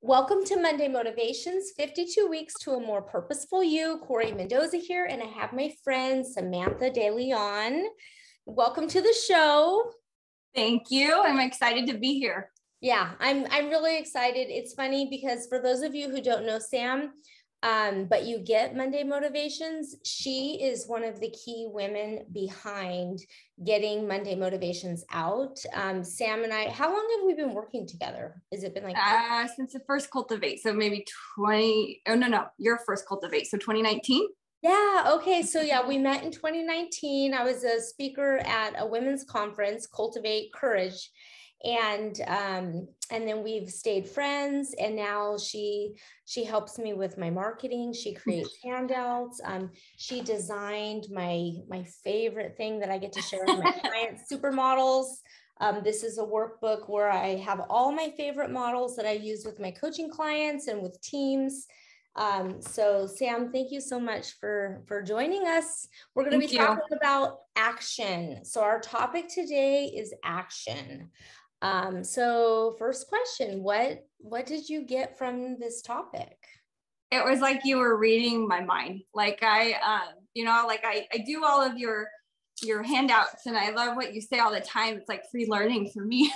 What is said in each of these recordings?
Welcome to Monday Motivations, 52 Weeks to a More Purposeful You. Corry Mendoza here, and I have my friend Samantha DeLeon. Welcome to the show. Thank you. I'm excited to be here. Yeah, I'm really excited. It's funny because for those of you who don't know Sam, but you get Monday Motivations, she is one of the key women behind getting Monday Motivations out. Sam and I, how long have we been working together? Has it been like since the first Cultivate? So maybe your first Cultivate. So 2019. Yeah. Okay. So yeah, we met in 2019. I was a speaker at a women's conference, Cultivate Courage. And then we've stayed friends, and now she helps me with my marketing. She creates handouts. She designed my favorite thing that I get to share with my clients, supermodels. This is a workbook where I have all my favorite models that I use with my coaching clients and with teams. So Sam, thank you so much for joining us. We're going to be talking about action. So our topic today is action. So first question, what did you get from this topic? It was like you were reading my mind. Like I do all of your handouts, and I love what you say all the time. It's like free learning for me.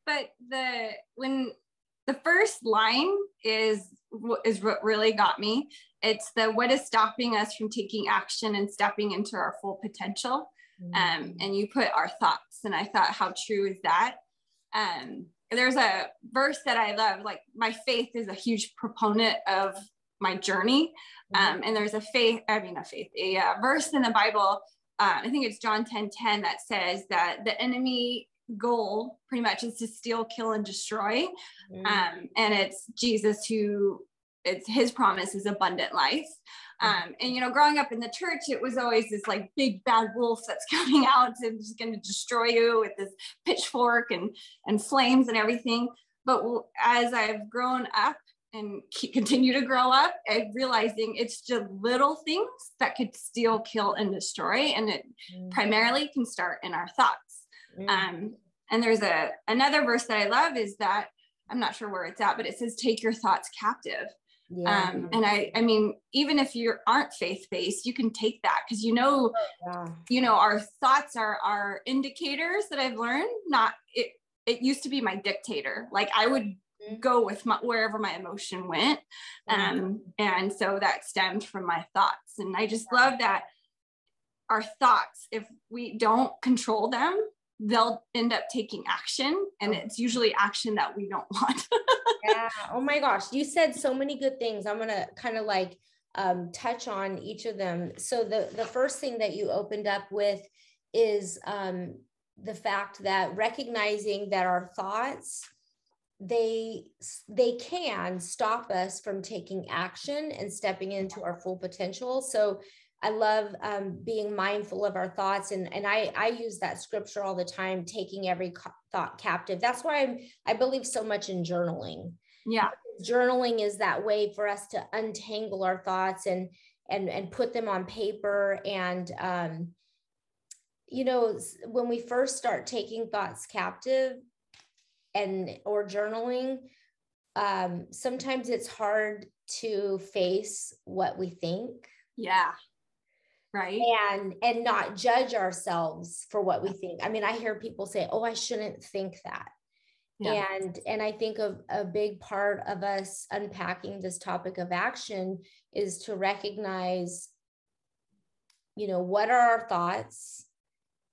But the first line is what really got me. It's what is stopping us from taking action and stepping into our full potential. And you put our thoughts, and I thought, how true is that? There's a verse that I love, like my faith is a huge proponent of my journey. And there's a verse in the Bible. I think it's John 10:10 that says that the enemy goal pretty much is to steal, kill, and destroy. And it's Jesus his promise is abundant life. And, growing up in the church, it was always this like big bad wolf that's coming out and just going to destroy you with this pitchfork and flames and everything. But as I've grown up and continue to grow up, I'm realizing it's just little things that could steal, kill, and destroy. And it primarily can start in our thoughts. And there's another verse that I love is that, I'm not sure where it's at, but it says, take your thoughts captive. Yeah. And I mean, even if you aren't faith-based, you can take that because, our thoughts are our indicators that I've learned. It used to be my dictator. Like I would go with wherever my emotion went. And so that stemmed from my thoughts. And I just love that our thoughts, if we don't control them, they'll end up taking action, and it's usually action that we don't want. Yeah. Oh my gosh. You said so many good things. I'm going to kind of like touch on each of them. So the first thing that you opened up with is the fact that recognizing that our thoughts, they can stop us from taking action and stepping into our full potential. So I love being mindful of our thoughts. And I use that scripture all the time, taking every thought captive. That's why I believe so much in journaling. Yeah. Journaling is that way for us to untangle our thoughts and put them on paper. And, when we first start taking thoughts captive or journaling, sometimes it's hard to face what we think. Yeah. Right. And not judge ourselves for what we think. I mean, I hear people say, oh, I shouldn't think that. Yeah. And I think a big part of us unpacking this topic of action is to recognize, what are our thoughts?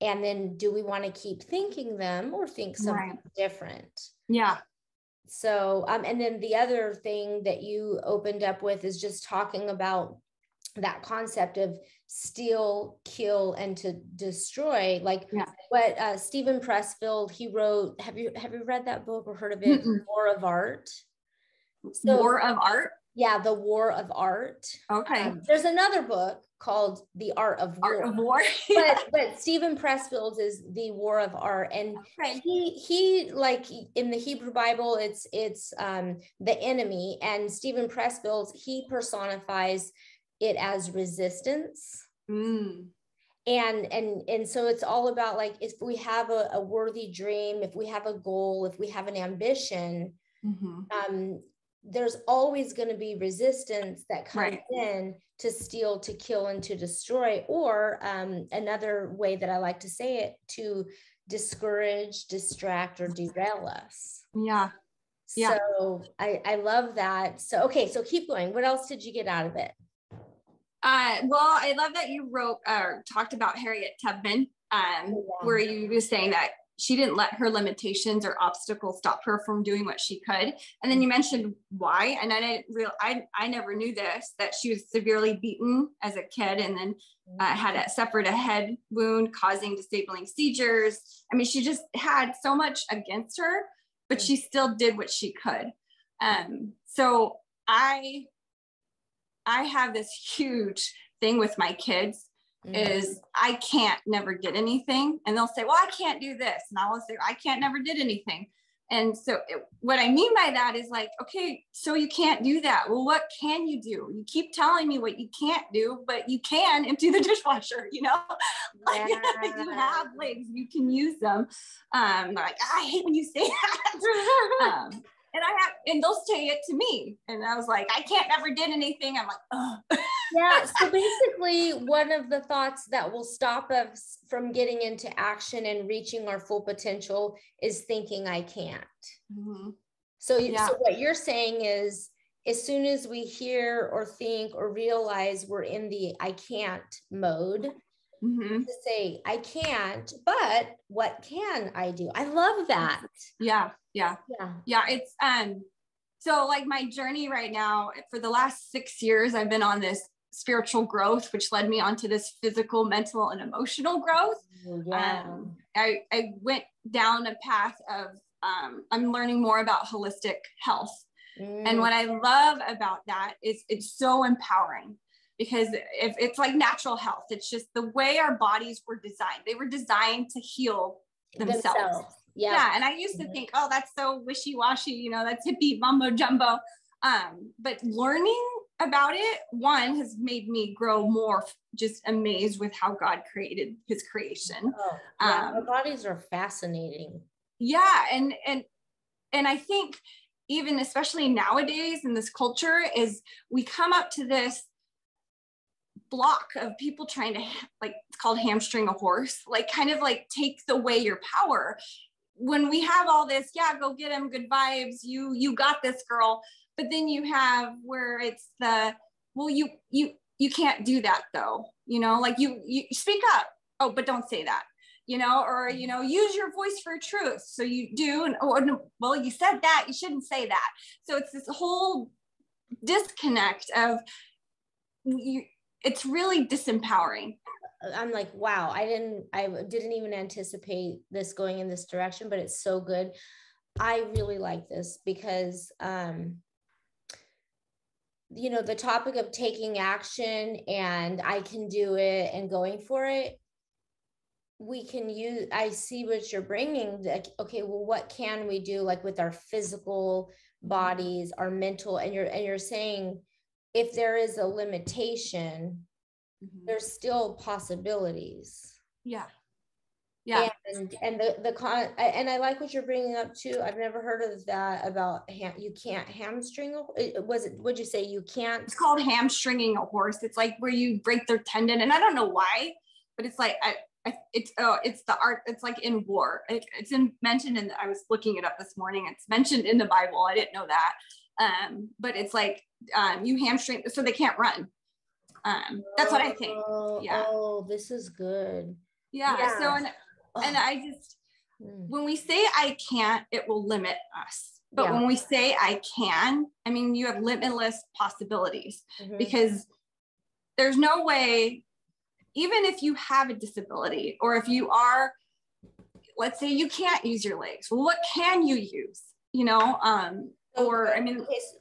And then do we want to keep thinking them or think something different? Yeah. So, and then the other thing that you opened up with is just talking about that concept of steal, kill, and to destroy, like what Stephen Pressfield, he wrote. Have you read that book or heard of it? War of Art. War of Art? Yeah, The War of Art. Okay. There's another book called The Art of War. Art of War. but Stephen Pressfield's is The War of Art. And he like in the Hebrew Bible, it's the enemy. And Stephen Pressfield's, he personifies it as resistance. And so it's all about like, if we have a worthy dream, if we have a goal, if we have an ambition, There's always going to be resistance that comes Right. in to steal, to kill, and to destroy, or another way that I like to say it, to discourage, distract, or derail us. Yeah. Yeah. So I love that. So, okay. So keep going. What else did you get out of it? Well, I love that you wrote or talked about Harriet Tubman, where you were saying that she didn't let her limitations or obstacles stop her from doing what she could. And then you mentioned why, and I never knew this, that she was severely beaten as a kid, and then suffered a head wound causing disabling seizures. I mean, she just had so much against her, but she still did what she could. So I have this huge thing with my kids is I can't never did anything. And they'll say, well, I can't do this. And I will say, I can't never did anything. And so what I mean by that is like, okay, so you can't do that. Well, what can you do? You keep telling me what you can't do, but you can empty the dishwasher, you know, like you have legs, you can use them. Like, I hate when you say that. And they'll say it to me. And I was like, I can't never did anything. I'm like, oh. Yeah. So basically one of the thoughts that will stop us from getting into action and reaching our full potential is thinking I can't. So what you're saying is, as soon as we hear or think or realize we're in the I can't mode, to say, I can't, but what can I do? I love that. Yeah. It's, so like my journey right now, for the last 6 years, I've been on this spiritual growth, which led me onto this physical, mental, and emotional growth. I went down a path of, I'm learning more about holistic health. And what I love about that is it's so empowering, because if it's like natural health, it's just the way our bodies were designed. They were designed to heal themselves. Yeah. And I used to think, oh, that's so wishy-washy, you know, that's hippie mumbo jumbo. But learning about it, one, has made me grow more just amazed with how God created his creation. Our bodies are fascinating. Yeah. And I think even especially nowadays in this culture is we come up to this block of people trying to, like, it's called hamstring a horse, like kind of like take away your power. When we have all this, go get him, good vibes, you got this, girl. But then you have where it's the, well, you can't do that though, you know, like you speak up, oh, but don't say that, you know, or, you know, use your voice for truth. So you do, and well, you said that, you shouldn't say that. So it's this whole disconnect of it's really disempowering. I'm like, wow, I didn't even anticipate this going in this direction, but it's so good. I really like this because, you know, the topic of taking action and I can do it and going for it, we can use, I see what you're bringing. Like, okay, well, what can we do, like with our physical bodies, our mental, and you're saying, if there is a limitation, there's still possibilities. Yeah. And and I like what you're bringing up too. I've never heard of that about you can't hamstring. Would you say you can't? It's called hamstringing a horse. It's like where you break their tendon, and I don't know why, but it's like it's the art. It's like in war. It's mentioned in. I was looking it up this morning. It's mentioned in the Bible. I didn't know that. But it's like you hamstring so they can't run. That's what I think. Yeah. Oh, this is good. Yeah. So and I just, when we say I can't, it will limit us. But when we say I can, I mean, you have limitless possibilities, because there's no way, even if you have a disability, or if you are, let's say you can't use your legs, well, what can you use? You know,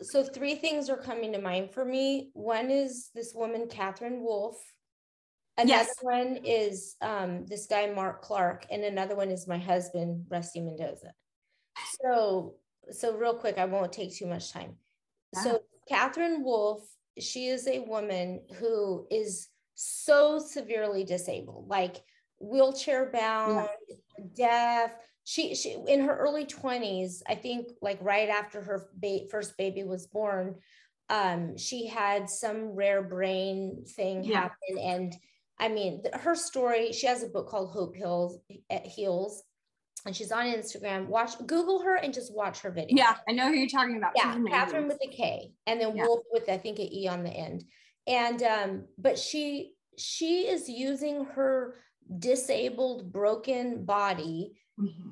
so 3 things are coming to mind for me. One is this woman, Catherine Wolfe. Another one is this guy, Mark Clark. And another one is my husband, Rusty Mendoza. So real quick, I won't take too much time. So Catherine Wolfe, she is a woman who is so severely disabled, like wheelchair bound, deaf, she in her early 20s, I think, like right after her first baby was born, she had some rare brain thing happen. And I mean, her story, she has a book called Hope Heals, and she's on Instagram. Google her and just watch her video. Yeah, I know who you're talking about. Yeah, Catherine with a K, and then Wolf with, I think, an E on the end. And but she is using her disabled, broken body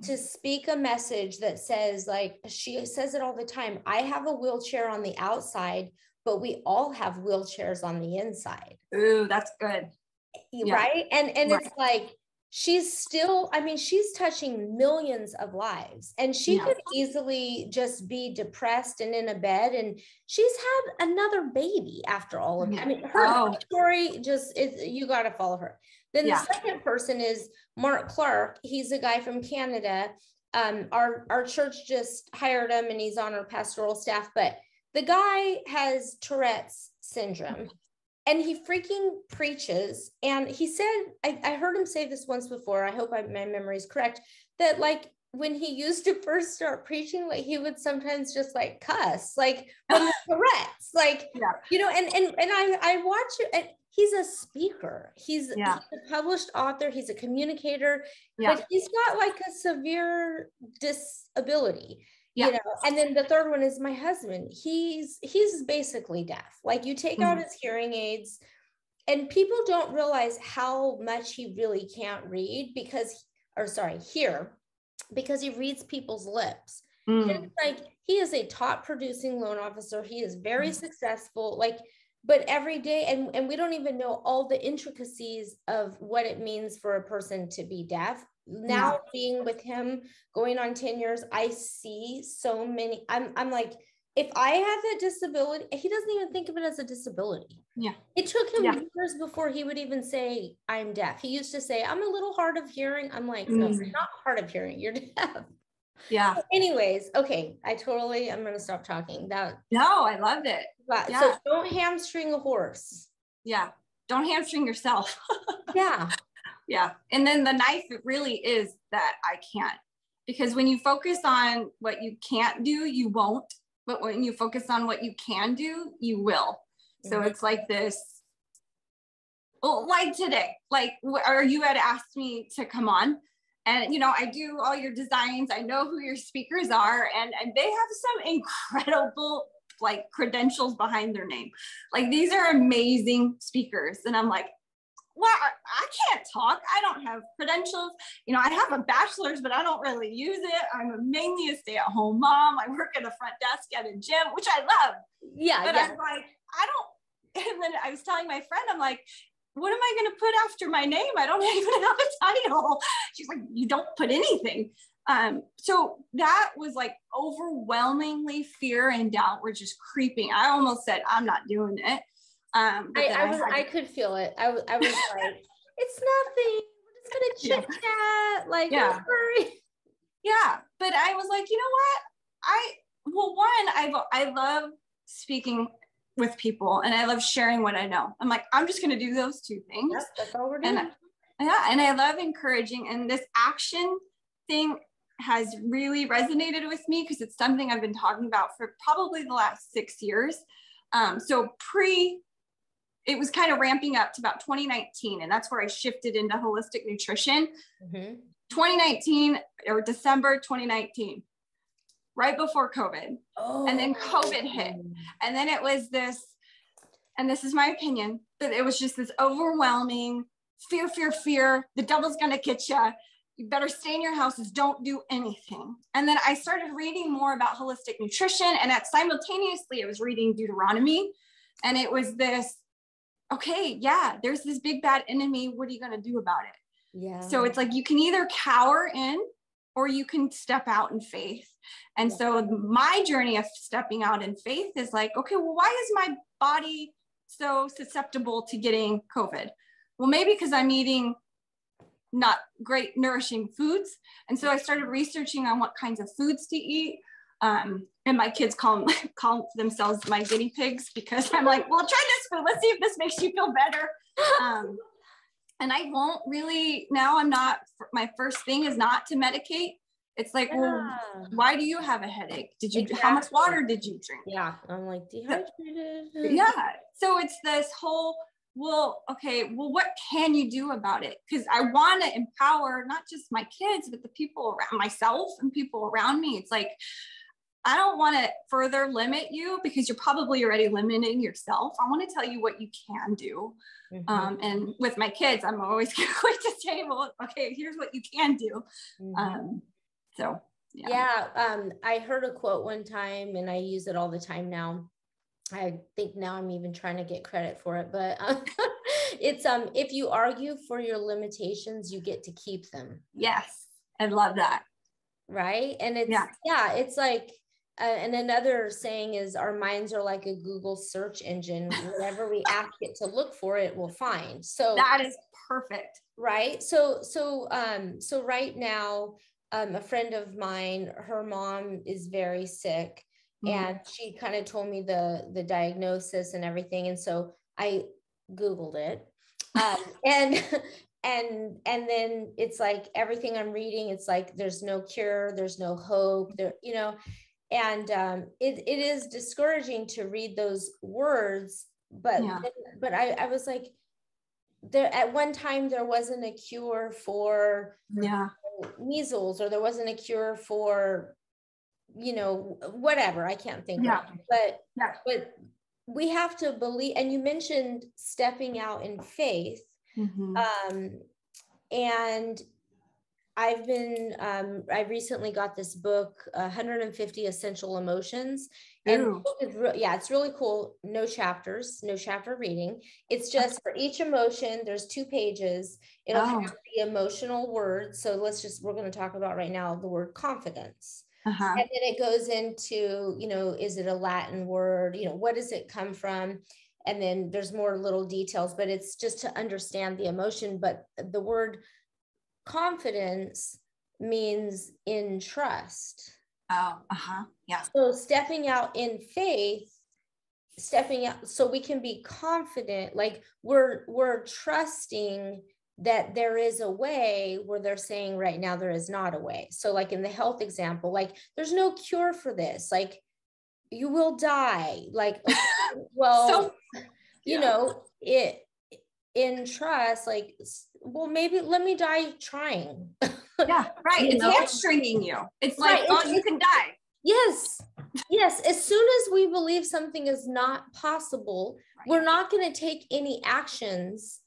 to speak a message that says, like, she says it all the time, I have a wheelchair on the outside, but we all have wheelchairs on the inside. Ooh, that's good. Right. And it's like, she's still, I mean, she's touching millions of lives, and she could easily just be depressed and in a bed, and she's had another baby after all of it. I mean, her story just is, you got to follow her. Then the second person is Mark Clark. He's a guy from Canada. Our church just hired him, and he's on our pastoral staff, but the guy has Tourette's syndrome. And he freaking preaches. And he said, I heard him say this once before, I hope my memory is correct, that like when he used to first start preaching, like he would sometimes just like cuss, like from the Tourette's, like, you know, and I watch it, and he's a speaker. He's a published author. He's a communicator, but he's got like a severe disability. You know, and then the third one is my husband. He's basically deaf. Like, you take out his hearing aids, and people don't realize how much he really can't read hear, because he reads people's lips. And like, he is a top producing loan officer. He is very successful, like, but every day, and we don't even know all the intricacies of what it means for a person to be deaf. Now being with him going on 10 years, I see so many, I'm like, if I have that disability, he doesn't even think of it as a disability. It took him years before he would even say, I'm deaf. He used to say, I'm a little hard of hearing. I'm like, no, you're not hard of hearing, you're deaf. But anyways, okay, I'm going to stop talking. No, I loved it. So don't hamstring a horse. Don't hamstring yourself. Yeah. And then the knife, it really is that I can't, because when you focus on what you can't do, you won't. But when you focus on what you can do, you will. So it's like this, like today, like, or you had asked me to come on, and, you know, I do all your designs. I know who your speakers are, and they have some incredible, like, credentials behind their name. Like, these are amazing speakers. And I'm like, well, I can't talk. I don't have credentials. You know, I have a bachelor's, but I don't really use it. I'm mainly a stay-at-home mom. I work at a front desk at a gym, which I love. But I'm like, I don't. And then I was telling my friend, I'm like, what am I going to put after my name? I don't even have a title. She's like, you don't put anything. So that was like overwhelmingly fear and doubt were just creeping. I almost said, I'm not doing it. I could feel it. I was like, it's nothing. We're just gonna chit chat. Like, don't worry. But I was like, you know what? I love speaking with people, and I love sharing what I know. I'm like, I'm just gonna do those two things. That's all we're doing. And I love encouraging. And this action thing has really resonated with me, because it's something I've been talking about for probably the last 6 years. It was kind of ramping up to about 2019. And that's where I shifted into holistic nutrition. 2019, or December 2019, right before COVID. And then COVID hit. And then it was this, and this is my opinion, but it was just this overwhelming fear. The devil's going to get you. You better stay in your houses. Don't do anything. And then I started reading more about holistic nutrition. And simultaneously, I was reading Deuteronomy. And it was this, okay, there's this big bad enemy. What are you going to do about it? So it's like, you can either cower in, or you can step out in faith. And so my journey of stepping out in faith is like, okay, well, why is my body so susceptible to getting COVID? Well, maybe because I'm eating not great nourishing foods. And so I started researching on what kinds of foods to eat. And my kids call themselves my guinea pigs, because I'm like, well, try this food. Let's see if this makes you feel better. And I won't really, now my first thing is not to medicate. It's like, well, Yeah. why do you have a headache? Exactly. How much water did you drink? Yeah. I'm like dehydrated. Yeah. So it's this whole, well, okay, well, what can you do about it? Because I want to empower not just my kids, but the people around myself and people around me. It's like, I don't want to further limit you because you're probably already limiting yourself. I want to tell you what you can do. Mm-hmm. And with my kids, I'm always quick to say, well, okay, here's what you can do. Mm-hmm. So, I heard a quote one time and I use it all the time now. I think now I'm even trying to get credit for it, but it's if you argue for your limitations, you get to keep them. Yes, I love that. Right. And it's it's like and another saying is our minds are like a Google search engine. Whatever we ask it to look for, it will find. So that is perfect. Right. So right now, a friend of mine, her mom is very sick. And she kind of told me the diagnosis and everything. And so I Googled it. And then it's like everything I'm reading, it's like there's no cure, there's no hope there, and it is discouraging to read those words. But I was like, there at one time there wasn't a cure for measles, or there wasn't a cure for whatever, I can't think of it. But we have to believe. And you mentioned stepping out in faith. And I recently got this book, 150 Essential Emotions. And it's really cool. No chapter reading. It's just for each emotion, there's 2 pages. It'll have the emotional words. So we're going to talk about right now the word confidence. And then it goes into, is it a Latin word? What does it come from? And then there's more little details, but it's just to understand the emotion. But the word confidence means in trust. So stepping out in faith, stepping out so we can be confident, like we're trusting that there is a way where they're saying right now there is not a way. So like in the health example, like there's no cure for this, like you will die, like, well, it in trust, like, well, maybe let me die trying. It's hamstringing you. It's like, you can die. Yes. As soon as we believe something is not possible, we're not going to take any actions.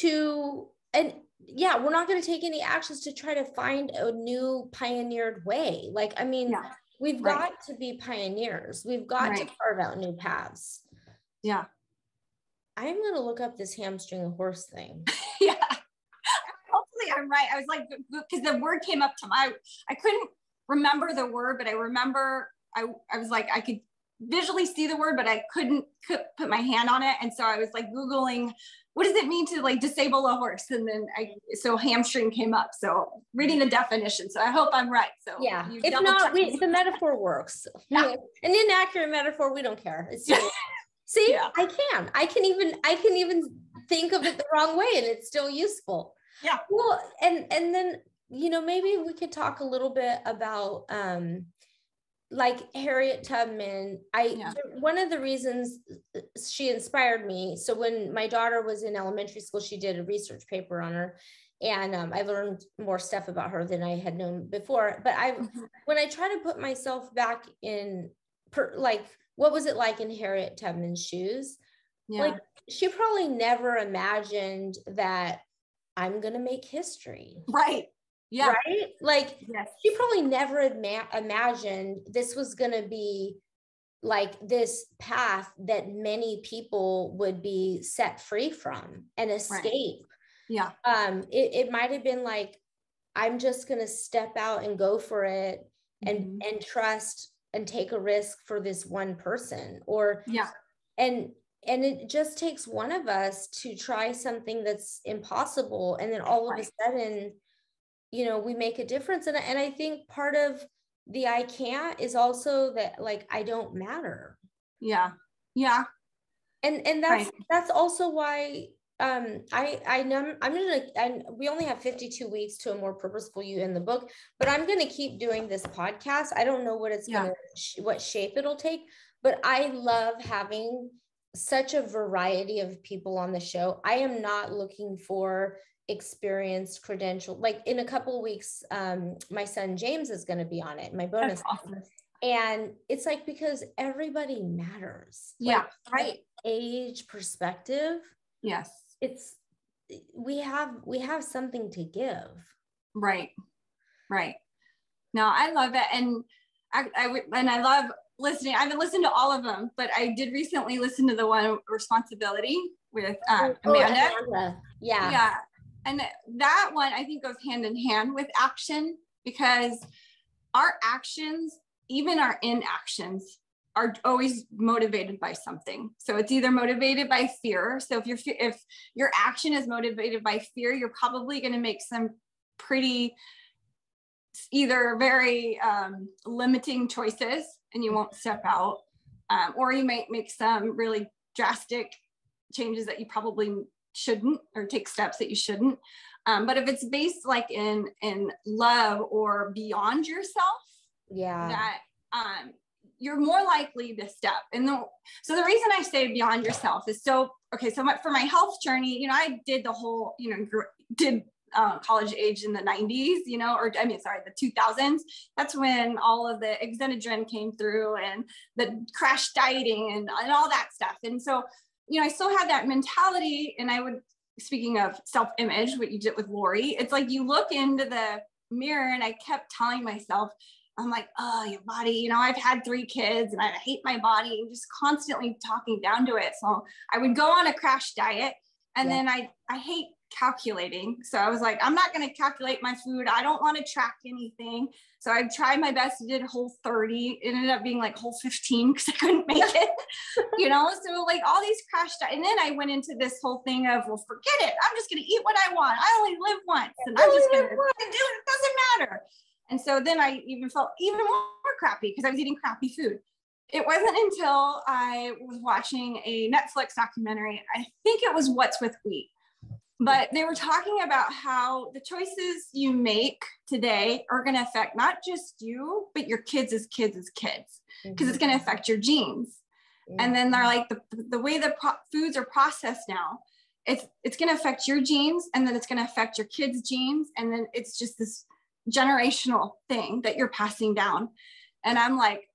We're not going to take any actions to try to find a new pioneered way. Like, I mean, we've got to be pioneers. We've got to carve out new paths. I'm going to look up this hamstring a horse thing. Hopefully I'm right. I was like, because the word came up to I couldn't remember the word, but I remember I was like, I could visually see the word, but I couldn't put my hand on it. And so I was like Googling, what does it mean to like disable a horse? And then so hamstring came up. So reading the definition. So I hope I'm right. So if not, the metaphor works. An inaccurate metaphor, we don't care. It's still, see, I can even think of it the wrong way and it's still useful. Well, and then, maybe we could talk a little bit about, like Harriet Tubman. One of the reasons she inspired me. So when my daughter was in elementary school, she did a research paper on her, and I learned more stuff about her than I had known before. But when I try to put myself back in, what was it like in Harriet Tubman's shoes? Like, she probably never imagined that I'm going to make history. Right. Like, she probably never imagined this was going to be like this path that many people would be set free from and escape. It might have been like, I'm just going to step out and go for it and trust and take a risk for this one person, and it just takes one of us to try something that's impossible. And then all of a sudden, we make a difference. And I think part of the I can't is also that, like, I don't matter. And that's also why I know I'm gonna, and we only have 52 weeks to a more purposeful you in the book, but I'm gonna keep doing this podcast. I don't know what it's gonna, what shape it'll take, but I love having such a variety of people on the show. I am not looking for experienced credential. Like in a couple of weeks, my son James is going to be on it, my bonus. That's awesome. And it's like, because everybody matters. Yeah. Like, right. Age, perspective. Yes. It's, we have something to give. Right. Right. No, I love it. And I love listening. I haven't listened to all of them, but I did recently listen to the one Responsibility with Amanda. Yeah. Yeah. And that one I think goes hand in hand with action, because our actions, even our inactions, are always motivated by something. So it's either motivated by fear. So if your action is motivated by fear, you're probably going to make some pretty either very limiting choices and you won't step out, or you might make some really drastic changes that you probably shouldn't, or take steps that you shouldn't. But if it's based like in love or beyond yourself, that you're more likely to step. And so the reason I say beyond yourself is so for my health journey, I did the whole, college age in the 90s, the 2000s. That's when all of the Xenadrin came through and the crash dieting and all that stuff. And so, I still had that mentality. And speaking of self-image, what you did with Lori, it's like you look into the mirror, and I kept telling myself, I'm like, oh, your body, I've had 3 kids and I hate my body, and just constantly talking down to it. So I would go on a crash diet, and then I hate calculating. So I was like, I'm not going to calculate my food. I don't want to track anything. So I tried my best. I did whole 30. It ended up being like whole 15 because I couldn't make it, so like all these crash diets. And then I went into this whole thing of, well, forget it. I'm just going to eat what I want. I only live once, and I'm just going to do it. It doesn't matter. And so then I even felt even more crappy because I was eating crappy food. It wasn't until I was watching a Netflix documentary, I think it was What's with Wheat, but they were talking about how the choices you make today are going to affect not just you, but your kids' kids' kids, because it's going to affect your genes. And then they're like, the way the foods are processed now, it's going to affect your genes, and then it's going to affect your kids' genes. And then it's just this generational thing that you're passing down. And I'm like,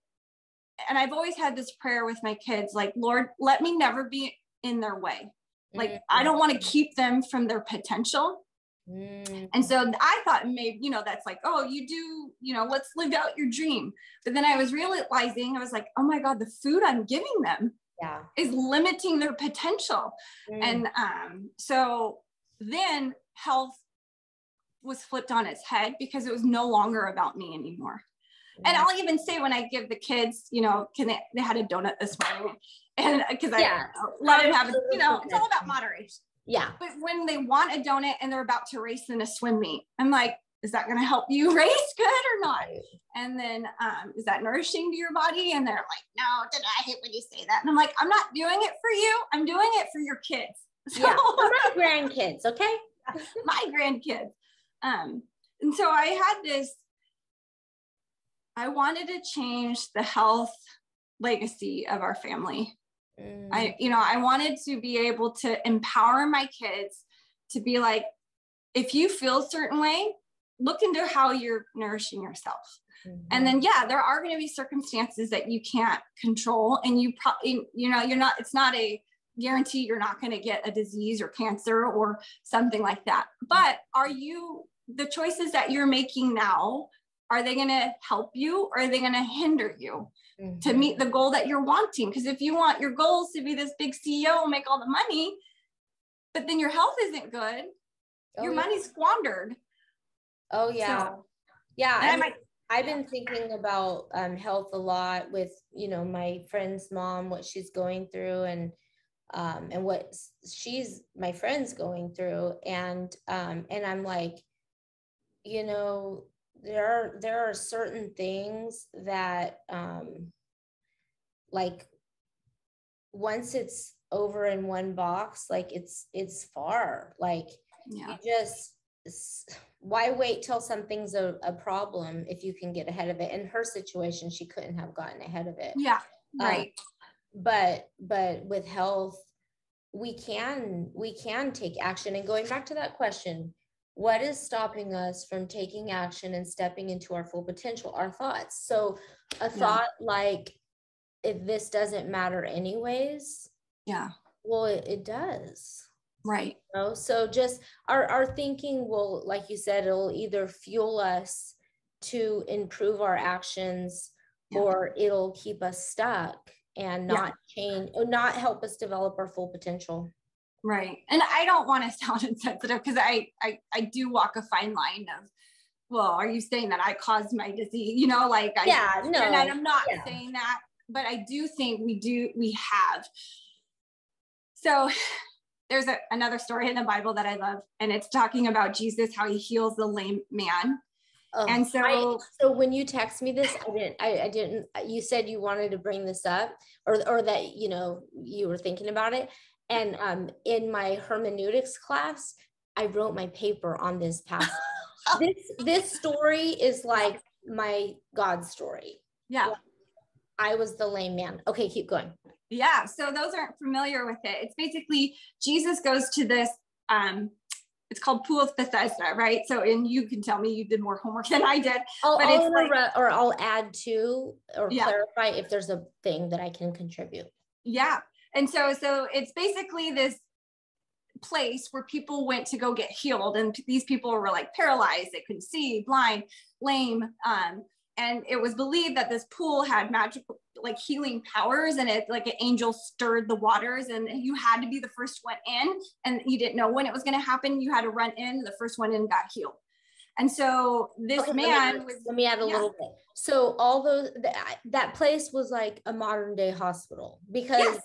and I've always had this prayer with my kids, like, Lord, let me never be in their way. Like, I don't want to keep them from their potential. And so I thought maybe, that's like, oh, you do, let's live out your dream. But then I was realizing, I was like, oh my God, the food I'm giving them is limiting their potential. And so then health was flipped on its head, because it was no longer about me anymore. And I'll even say, when I give the kids, they had a donut this morning, and because I let them have it, it's all about moderation. Yeah. But when they want a donut and they're about to race in a swim meet, I'm like, is that going to help you race good or not? And then, is that nourishing to your body? And they're like, no, I hate when you say that. And I'm like, I'm not doing it for you. I'm doing it for your kids. So, my grandkids. Okay. My grandkids. And so I had this, I wanted to change the health legacy of our family. I wanted to be able to empower my kids to be like, if you feel a certain way, look into how you're nourishing yourself. And then, there are going to be circumstances that you can't control, and you probably, it's not a guarantee you're not going to get a disease or cancer or something like that. But the choices that you're making now, are they going to help you, or are they going to hinder you to meet the goal that you're wanting? Because if you want your goals to be this big CEO and make all the money, but then your health isn't good, your money's squandered. Oh yeah. So, yeah. I've been thinking about health a lot with, my friend's mom, what she's going through, and what my friend's going through. And I'm like, there are certain things that, like, once it's over in one box, like it's far. Like you just, why wait till something's a problem if you can get ahead of it? In her situation, she couldn't have gotten ahead of it. Yeah, right. But with health, we can take action. And going back to that question, what is stopping us from taking action and stepping into our full potential? Our thoughts. So a thought like, if this doesn't matter anyways, well, it does. Right. You know? So just our thinking will, like you said, it'll either fuel us to improve our actions, or it'll keep us stuck and not change, or not help us develop our full potential. Right. And I don't want to sound insensitive, because I do walk a fine line of, well, are you saying that I caused my disease? You know, like, no, and I'm not saying that, but I do think we have. So there's another story in the Bible that I love, and it's talking about Jesus, how he heals the lame man. And so when you text me this, I didn't, you said you wanted to bring this up, or that, you know, you were thinking about it. And in my hermeneutics class, I wrote my paper on this passage. This story is like my God story. Yeah. Like, I was the lame man. Okay, keep going. Yeah. So those aren't familiar with it. It's basically Jesus goes to this, it's called Pool of Bethesda, right? So, and you can tell me you did more homework than I did. I'll add to or clarify if there's a thing that I can contribute. Yeah. And so it's basically this place where people went to go get healed. And these people were like paralyzed, they couldn't see, blind, lame. And it was believed that this pool had magical, like, healing powers, and it, like, an angel stirred the waters, and you had to be the first one in, and you didn't know when it was going to happen. You had to run in, the first one in got healed. And so this man was, let me add a little bit. So all those, that place was like a modern day hospital, because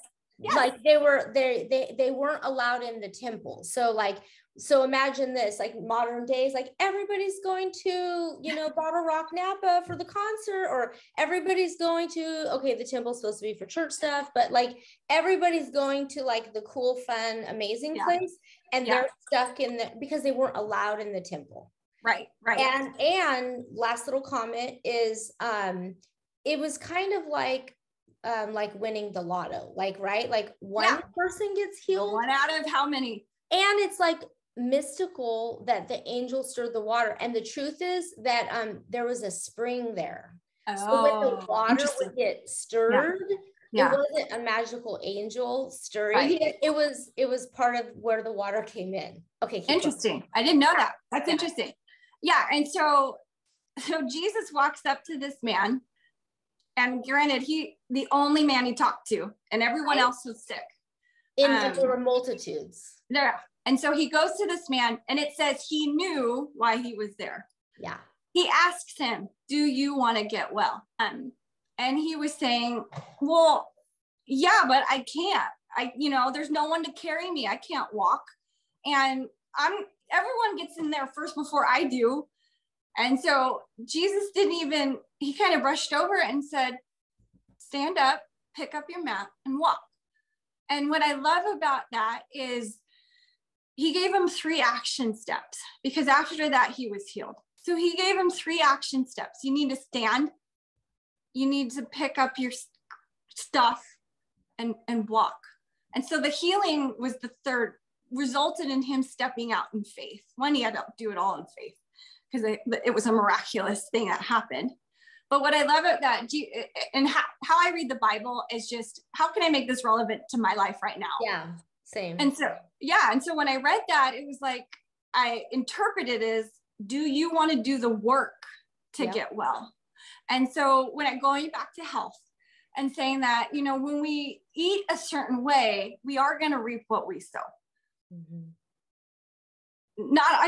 like they weren't allowed in the temple. So like, so imagine this, like modern days, like everybody's going to, you know, Bottle Rock, Napa for the concert, or everybody's going to, okay, the temple's supposed to be for church stuff, but like everybody's going to like the cool, fun, amazing place. And they're stuck in the, because they weren't allowed in the temple. Right. And last little comment is, it was kind of like winning the lotto, like, right? Like one person gets healed. One out of how many? And it's like mystical that the angel stirred the water. And the truth is that there was a spring there. So when the water would get stirred, it wasn't a magical angel stirring it. It was part of where the water came in. Okay. Interesting. I didn't know that. That's interesting. Yeah. And so Jesus walks up to this man, and granted, the only man he talked to, and everyone else was sick. And there were multitudes. Yeah. And so he goes to this man, and it says he knew why he was there. Yeah. He asks him, do you want to get well? And he was saying, well, yeah, but I can't. There's no one to carry me. I can't walk. And everyone gets in there first before I do. And so Jesus he kind of brushed over it and said, stand up, pick up your mat, and walk. And what I love about that is he gave him 3 action steps, because after that he was healed. So he gave him 3 action steps. You need to stand, you need to pick up your stuff, and walk. And so the healing was the third, resulted in him stepping out in faith. One, he had to do it all in faith, because it was a miraculous thing that happened. But what I love about that, and how I read the Bible, is just, how can I make this relevant to my life right now? Yeah, same. And so when I read that, it was like, I interpreted it as, do you want to do the work to get well? And so going back to health and saying that, when we eat a certain way, we are going to reap what we sow. Mm-hmm. Not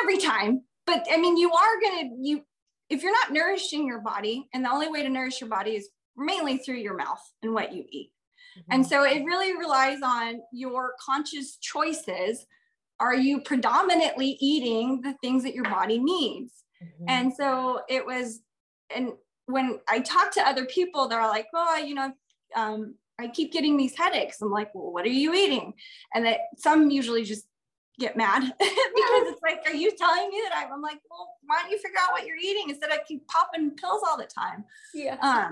every time, but I mean, you are going to, if you're not nourishing your body, and the only way to nourish your body is mainly through your mouth and what you eat. Mm-hmm. And so it really relies on your conscious choices. Are you predominantly eating the things that your body needs? Mm-hmm. And so it was, and when I talk to other people, they're like, well, I I keep getting these headaches. I'm like, well, what are you eating? And that some usually just get mad because it's like, are you telling me that I'm like, well, why don't you figure out what you're eating instead of keep popping pills all the time? Yeah.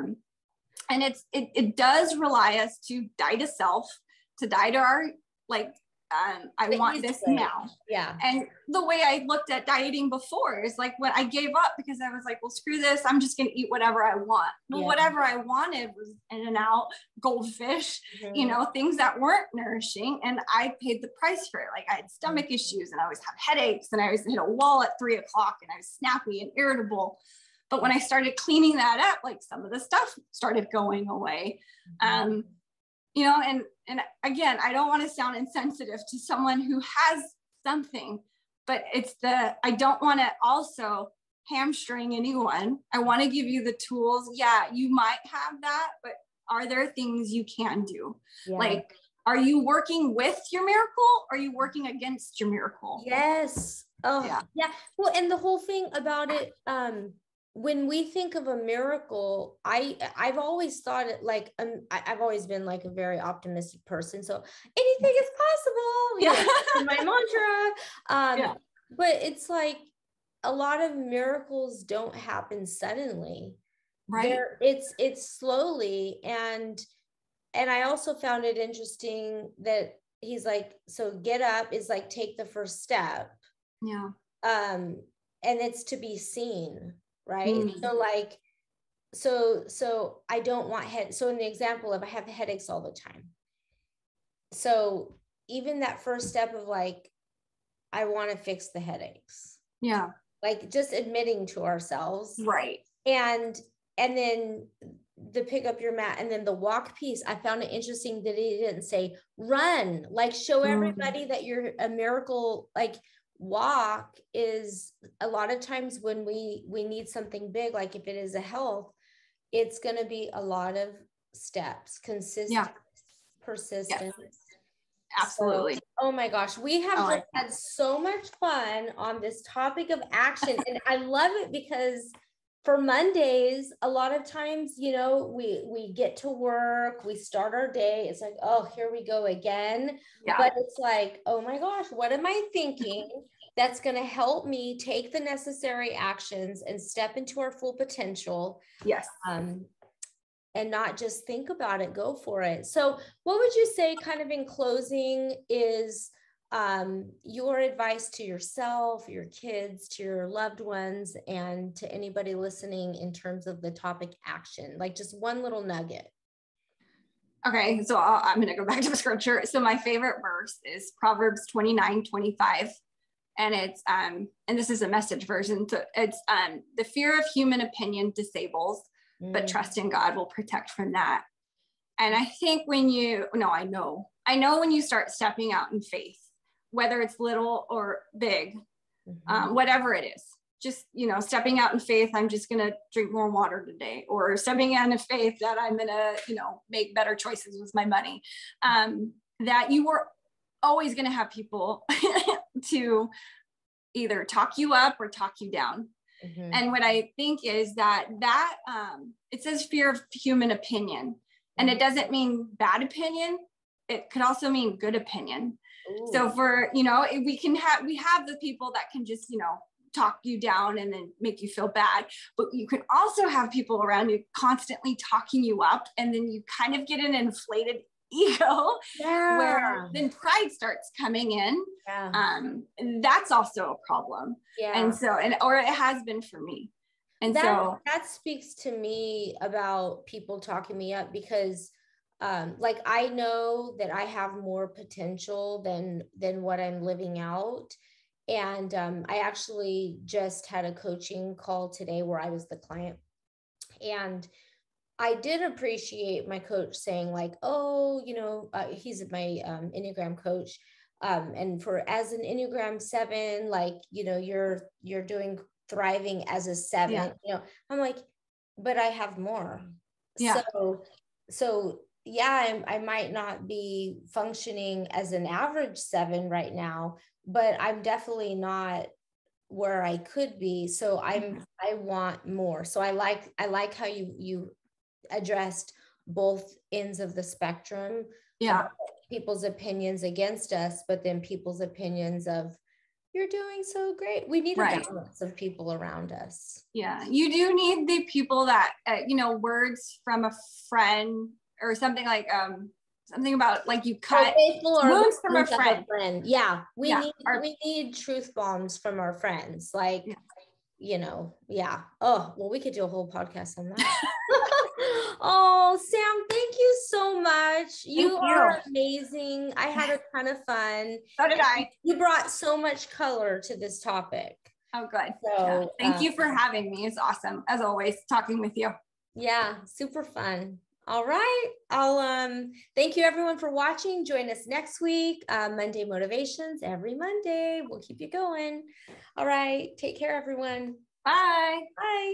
And it does rely us to die to self, to die to our, like, I want this now. Yeah. And the way I looked at dieting before is like when I gave up because I was like, well, screw this. I'm just going to eat whatever I want. Well, whatever I wanted was In-N-Out, goldfish, you know, things that weren't nourishing. And I paid the price for it. Like I had stomach issues and I always have headaches and I always hit a wall at 3 o'clock and I was snappy and irritable. But when I started cleaning that up, like some of the stuff started going away. You know, and again, I don't want to sound insensitive to someone who has something, but it's I don't want to also hamstring anyone. I want to give you the tools. Yeah, you might have that, but are there things you can do? Yeah. Like, are you working with your miracle? Or are you working against your miracle? Yes. Oh, yeah. Well, and the whole thing about it, when we think of a miracle, I've always thought it like, I've always been like a very optimistic person. So anything is possible, you know, my mantra. But it's like a lot of miracles don't happen suddenly. Right. It's slowly. And I also found it interesting that he's like, so get up is like, take the first step. Yeah. And it's to be seen. Right. So like, so I don't want so in the example of I have headaches all the time. So even that first step of like, I want to fix the headaches. Yeah. Like just admitting to ourselves. Right. And then the pick up your mat and then the walk piece. I found it interesting that he didn't say run, like show everybody that you're a miracle, like walk is a lot of times when we need something big, like if it is a health, it's going to be a lot of steps, consistent, persistence. Yes. Absolutely. So, oh my gosh, we have just had so much fun on this topic of action. And I love it because for Mondays, a lot of times, you know, we get to work, we start our day. It's like, oh, here we go again. Yeah. But it's like, oh my gosh, what am I thinking that's going to help me take the necessary actions and step into our full potential? Yes. And not just think about it, go for it. So what would you say kind of in closing is your advice to yourself, your kids, to your loved ones, and to anybody listening in terms of the topic action, like just one little nugget? Okay, so I'm going to go back to the scripture. So my favorite verse is Proverbs 29:25. And it's, and this is a Message version. So it's, the fear of human opinion disables, but trust in God will protect from that. And I think I know when you start stepping out in faith, whether it's little or big, whatever it is, just, you know, stepping out in faith, I'm just going to drink more water today, or stepping out in faith that I'm going to, you know, make better choices with my money, that you were always going to have people to either talk you up or talk you down. And what I think is that it says fear of human opinion, and it doesn't mean bad opinion. It could also mean good opinion. Ooh. So for, you know, we have the people that can just, you know, talk you down and then make you feel bad, but you can also have people around you constantly talking you up, and then you kind of get an inflated ego where then pride starts coming in. And that's also a problem. And so, or it has been for me. And that speaks to me about people talking me up, because like I know that I have more potential than what I'm living out. And I actually just had a coaching call today where I was the client, and I did appreciate my coach saying like, oh, you know, he's my Enneagram coach. And as an Enneagram 7, like, you know, you're thriving as a 7, you know, I'm like, but I have more. So yeah, I might not be functioning as an average 7 right now, but I'm definitely not where I could be. So I want more. So I like how you addressed both ends of the spectrum. Yeah. People's opinions against us, but then people's opinions of, you're doing so great. We need a balance of people around us. Yeah, you do need the people that, words from a friend or something like, something about like you cut wounds from a friend. Yeah, we need truth bombs from our friends. Like, Oh, well, we could do a whole podcast on that. Oh, Sam, thank you so much. You are amazing. I had a ton of fun. So did I. You brought so much color to this topic. Oh, good. So thank you for having me. It's awesome, as always, talking with you. Yeah, super fun. All right. I'll thank you everyone for watching. Join us next week. Monday Motivations every Monday. We'll keep you going. All right. Take care, everyone. Bye. Bye.